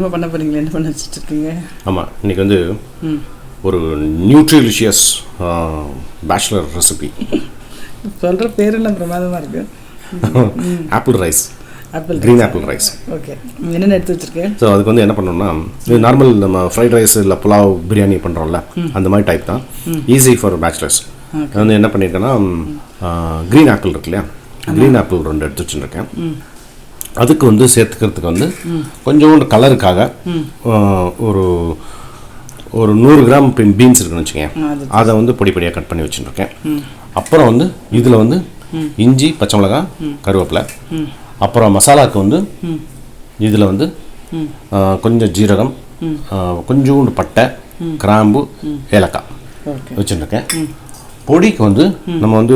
என்னமோ பண்ண போகிறீங்களா? என்ன பண்ண வச்சுட்ருக்கீங்க? ஆமாம், இன்றைக்கி வந்து ஒரு நியூட்ரிலிஷியஸ் பேச்சுலர் ரெசிபி. சொல்கிற பேரெல்லாம் பிரமாதமாக இருக்குது. Apple rice, green apple rice. Okay, என்னென்ன எடுத்து வச்சுருக்கேன்? ஸோ அதுக்கு வந்து என்ன பண்ணணும்னா, இது நார்மல் நம்ம ஃப்ரைட் ரைஸ் இல்லை புலாவ் பிரியாணி பண்ணுறோம்ல, அந்த மாதிரி டைப் தான். Easy for bachelors. வந்து என்ன பண்ணியிருக்கேன்னா, க்ரீன் ஆப்பிள் இருக்கு இல்லையா, க்ரீன் ஆப்பிள் 2 எடுத்து வச்சுருக்கேன். அதுக்கு வந்து சேர்த்துக்கிறதுக்கு வந்து கொஞ்சோண்டு கலருக்காக ஒரு 100 கிராம் பீன்ஸ் இருக்குன்னு வச்சுக்கேன், அதை வந்து பொடி பொடியாக கட் பண்ணி வச்சுருக்கேன். அப்புறம் வந்து இதில் வந்து இஞ்சி, பச்சை மிளகாய், கருவேப்பிலை. அப்புறம் மசாலாவுக்கு வந்து இதில் வந்து கொஞ்சம் ஜீரகம், கொஞ்சோண்டு பட்டை, கிராம்பு, ஏலக்காய் வச்சுருக்கேன். பொடிக்கு வந்து நம்ம வந்து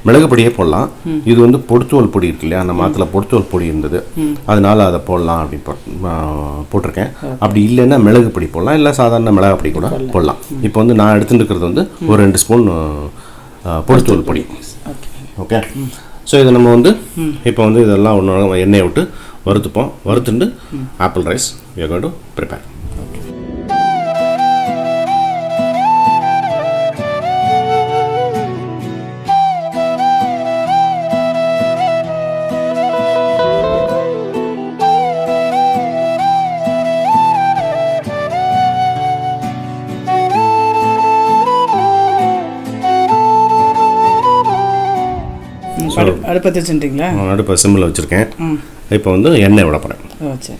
மிளகு பொடியே போடலாம். இது வந்து பொடுத்துவல் பொடி இருக்கு இல்லையா, நம்ம ஆற்றுல பொடுத்துவல் பொடி இருந்தது, அதனால அதை போடலாம் அப்படின்னு போட்டிருக்கேன். அப்படி இல்லைன்னா மிளகு பொடி போடலாம், இல்லை சாதாரண மிளகா பொடி கூட போடலாம். இப்போ வந்து நான் எடுத்துட்டு இருக்கிறது வந்து ஒரு 2 ஸ்பூன் பொடுத்துவல் பொடி. ஓகே, ஸோ இதை நம்ம வந்து இப்போ வந்து இதெல்லாம் ஒன்று எண்ணெயை விட்டு வறுத்துப்போம். வறுத்துட்டு apple rice we are going to prepare. அடுப்பத்தை வச்சுட்டீங்களா? அடுப்பை சிம்மில் வச்சுருக்கேன். இப்போ வந்து எண்ணெய் விட போகிறேன். ஓ சரி.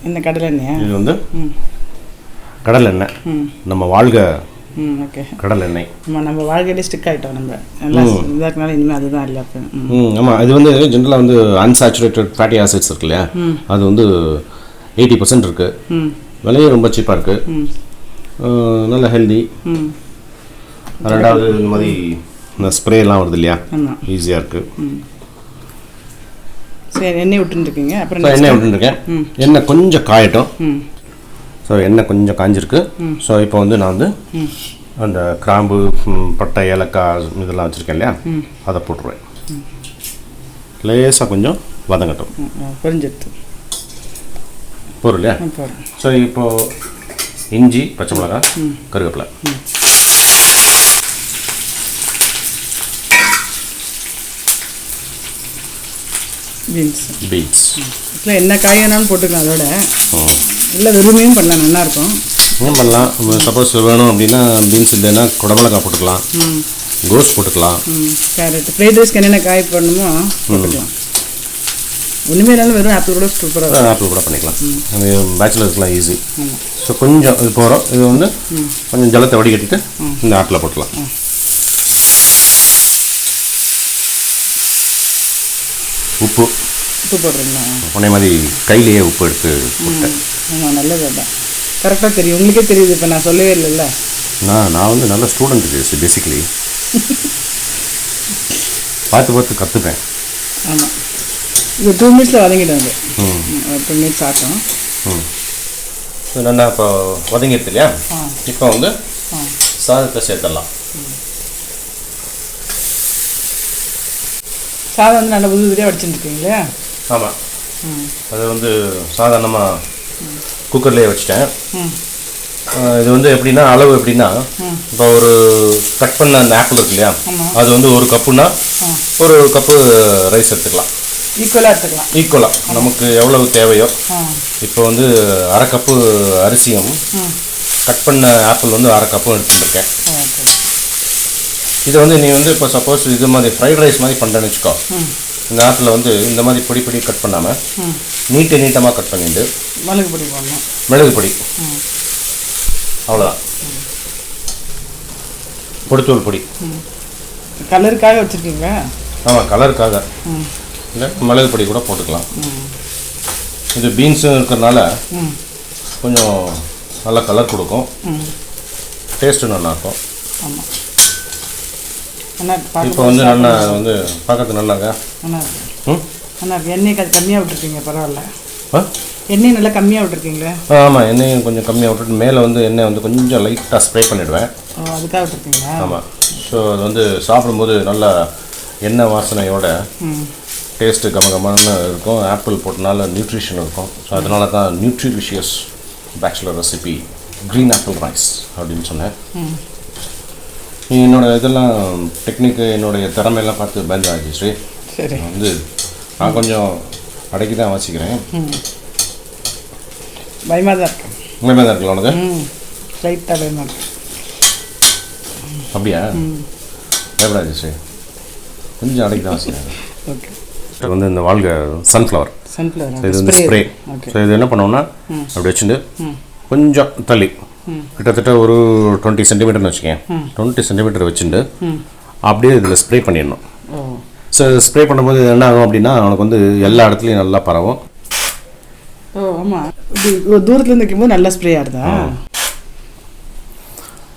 என்ன கடலை எண்ணெயா? இது வந்து கடலை எண்ணெய், நம்ம வாழ்க ஓகே கடலை எண்ணெய். ஆமாம், நம்ம வாழ்க்கையிலே ஸ்டிக் ஆகிட்டோம். நம்ம நல்லா இதாக இருக்கனால இனிமேல் அதுதான் இல்லை. ஆமாம், இது வந்து ஜென்ரலாக வந்து அன்சாச்சுரேட்டட் ஃபேட்டி ஆசிட்ஸ் இருக்கு இல்லையா, அது வந்து 80% இருக்குது. விலையும் ரொம்ப சீப்பாக இருக்குது, நல்ல ஹெல்தி. ரெண்டாவது இந்த மாதிரி இந்த ஸ்ப்ரேலாம் வருது இல்லையா, ஈஸியாக இருக்குது. சரி, எண்ணெய் விட்டுருக்கீங்க. அப்புறம் எண்ணெய் விட்டுருக்கேன். எண்ணெய் கொஞ்சம் காயட்டும். ஸோ எண்ணெய் கொஞ்சம் காஞ்சிருக்கு. ஸோ இப்போ வந்து நான் வந்து அந்த கிராம்பு, பட்டை, ஏலக்காய் இதெல்லாம் வச்சுருக்கேன் இல்லையா, அதை போட்டுருவேன். லேசாக கொஞ்சம் வதங்கட்டும். பொரிஞ்சிட்டு போகிறோம் இல்லையா. ஸோ இப்போது இஞ்சி, பச்சை மிளகாய், கருவேப்பிலை. பீன்ஸ் இல்லை என்ன காய் வேணாலும் போட்டுக்கலாம். அதோட இல்லை வெறுமையும் பண்ணலாம், நல்லாயிருக்கும். பண்ணலாம். சப்போஸ் வேணும் அப்படின்னா பீன்ஸ் இல்லைன்னா குடமிளகாய் போட்டுக்கலாம், கோஸ் போட்டுக்கலாம், கேரட். ஃப்ரைட் ரைஸ்க்கு என்னென்ன காய் பண்ணணுமோ போட்டுக்கலாம். ஒன்றுமே இல்லைனாலும் வெறும் ஆப்பிள் கூட சூப்பராக ஆப்பிள் கூட பண்ணிக்கலாம். அது பேச்சுலர்ஸ்லாம் ஈஸி. ஸோ கொஞ்சம் இது போகிறோம். இது வந்து கொஞ்சம் ஜலத்தை வடிகட்டிட்டு இந்த ஆப்பிளை போட்டுக்கலாம். உப்பு போடுறீங்களா? உடனே மாதிரி கையிலேயே உப்பு எடுத்து போட்டேன். ஆமாம், நல்லது. அதான் கரெக்டாக தெரியும், உங்களுக்கே தெரியுது. இப்போ நான் சொல்லவே இல்லைல்ல. நான் வந்து நல்ல ஸ்டூடெண்ட் பேசிக்கலி. பார்த்து கற்றுப்பேன். ஆமாம், இது 2 மினிட்ஸில் வதங்கிடுவாங்க. 2 மினிட்ஸ் ஆகும். நல்லா இப்போ வதங்கிடுது இல்லையா. இப்போ வந்து சாதத்தை சேர்த்துடலாம். சாதம் வந்து நல்லா உதிரியாக வச்சுருக்கீங்களே. ஆமாம், அது வந்து சாதாரணமாக குக்கர்லேயே வச்சுட்டேன். இது வந்து எப்படின்னா, அளவு எப்படின்னா, இப்போ ஒரு கட் பண்ண அந்த ஆப்பிள் இருக்கு இல்லையா, அது வந்து 1 கப்புன்னா 1 கப்பு ரைஸ் எடுத்துக்கலாம். ஈக்குவலாக எடுத்துக்கலாம். ஈக்குவலாக நமக்கு எவ்வளவு தேவையோ. இப்போ வந்து 1/2 கப்பு அரிசியும் கட் பண்ண ஆப்பிள் வந்து 1/2 கப்பும் எடுத்துருக்கேன். இதை வந்து நீ வந்து இப்போ சப்போஸ் இது மாதிரி ஃப்ரைட் ரைஸ் மாதிரி பண்ணுறேன்னு வச்சுக்கோ, இந்த ஆப்பில் வந்து இந்த மாதிரி பொடி பொடி கட் பண்ணாமல் நீட்டமாக கட் பண்ணிட்டு மிளகு பொடி போடணும். மிளகு பொடி அவ்வளோதான். பொடுத்தூள் பொடி கலருக்காக வச்சுருக்கீங்களா? ஆமாம், கலருக்காக. இல்லை மிளகு பொடி கூட போட்டுக்கலாம். இது பீன்ஸும் இருக்கிறதுனால கொஞ்சம் நல்லா கலர் கொடுக்கும், டேஸ்ட்டு நல்லாயிருக்கும். ஆமாம், இப்போ வந்து நல்லா வந்து பார்க்கறதுக்கு நல்லாங்க. நல்லா எண்ணெய் கம்மியாக விட்டுருக்கீங்க, பரவாயில்ல. எண்ணெய் நல்லா கம்மியாக விட்டுருக்கீங்களே. ஆமாம், எண்ணெயும் கொஞ்சம் கம்மியாக விட்டுட்டு மேலே வந்து எண்ணெய் வந்து கொஞ்சம் லைட்டாக ஸ்ப்ரே பண்ணிவிடுவேன். அதுக்காக விட்டுருக்கீங்களா? ஆமாம். ஸோ அது வந்து சாப்பிடும்போது நல்லா எண்ணெய் வாசனையோட டேஸ்ட்டு கமகமான இருக்கும். ஆப்பிள் போட்டனால நியூட்ரிஷன் இருக்கும். ஸோ அதனால தான் nutrilicious bachelor recipe green apple rice அப்படின்னு சொன்னேன். என்னோடய இதெல்லாம் டெக்னிக்கு என்னுடைய திறமையெல்லாம் பார்த்து பயந்து ஆச்சு ஸ்ரீ. சரி, வந்து நான் கொஞ்சம் அடக்கி தான் வாசிக்கிறேன். பயமாக தான் இருக்கேன். பயமாக தான் இருக்குல்ல உனக்கு? லைட்டாக பயமாக இருக்கு. அப்படியா? பயப்படாது ஸ்ரீ, கொஞ்சம் அடக்கி தான் வாசிக்கிறேன். ஓகே. இது வந்து இந்த வாழ்க சன்ஃப்ளவர், இது வந்து ஸ்ப்ரே. ஸோ இது என்ன பண்ணுவோம்னா அப்படி வச்சுட்டு கொஞ்சம் தள்ளி கிட்டத்தட்ட ஒரு 20 சென்டிமீட்டர்னு வச்சுக்கேன், 20 சென்டிமீட்டர் வச்சுட்டு அப்படியே இதில் ஸ்ப்ரே பண்ணிடணும். ஸோ ஸ்ப்ரே பண்ணும்போது என்ன ஆகும் அப்படின்னா அவனுக்கு வந்து எல்லா இடத்துலையும் நல்லா பரவும். ஓ ஆமாம், தூரத்துலேருந்து வைக்கும்போது நல்லா ஸ்ப்ரே ஆகுதா?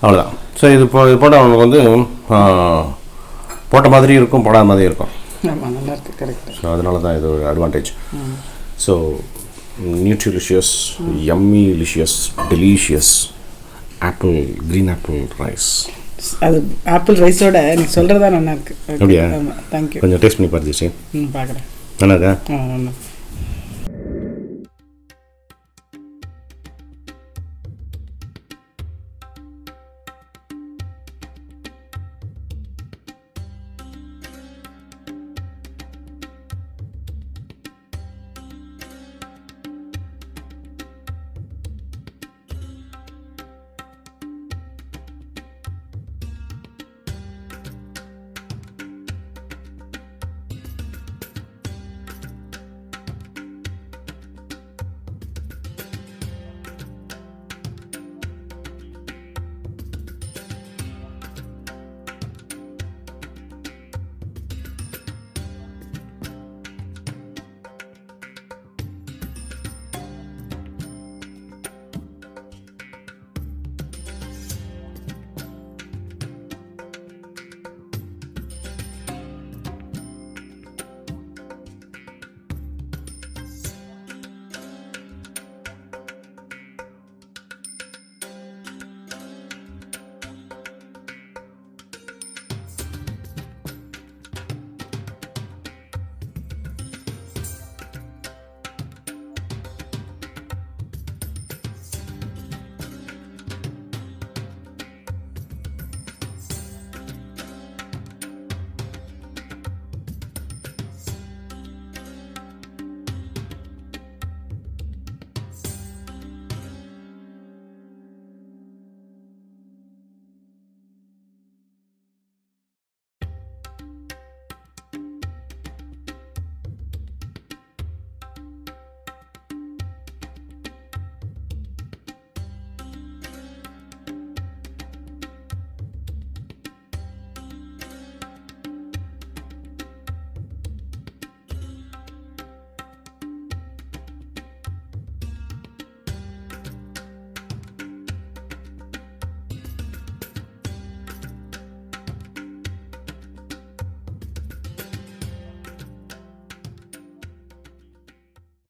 அவ்வளோதான். ஸோ இது போட்டால் அவனுக்கு வந்து போட்ட மாதிரி இருக்கும், போடாத மாதிரி இருக்கும். ஆமாம், நல்லா இருக்குது, கரெக்ட். ஸோ அதனால தான் இது ஒரு advantage. So nutrilicious, yummilicious, delicious apple green apple rice. அது ஆப்பிள் ரைஸோட நீ சொல்கிறதா நல்லா இருக்கு. அப்படியா? ஆமாம், தேங்க்யூ. கொஞ்சம் டேஸ்ட் பண்ணி பார்த்துச்சு. பார்க்குறேன். நல்லா இருக்கா? நல்லா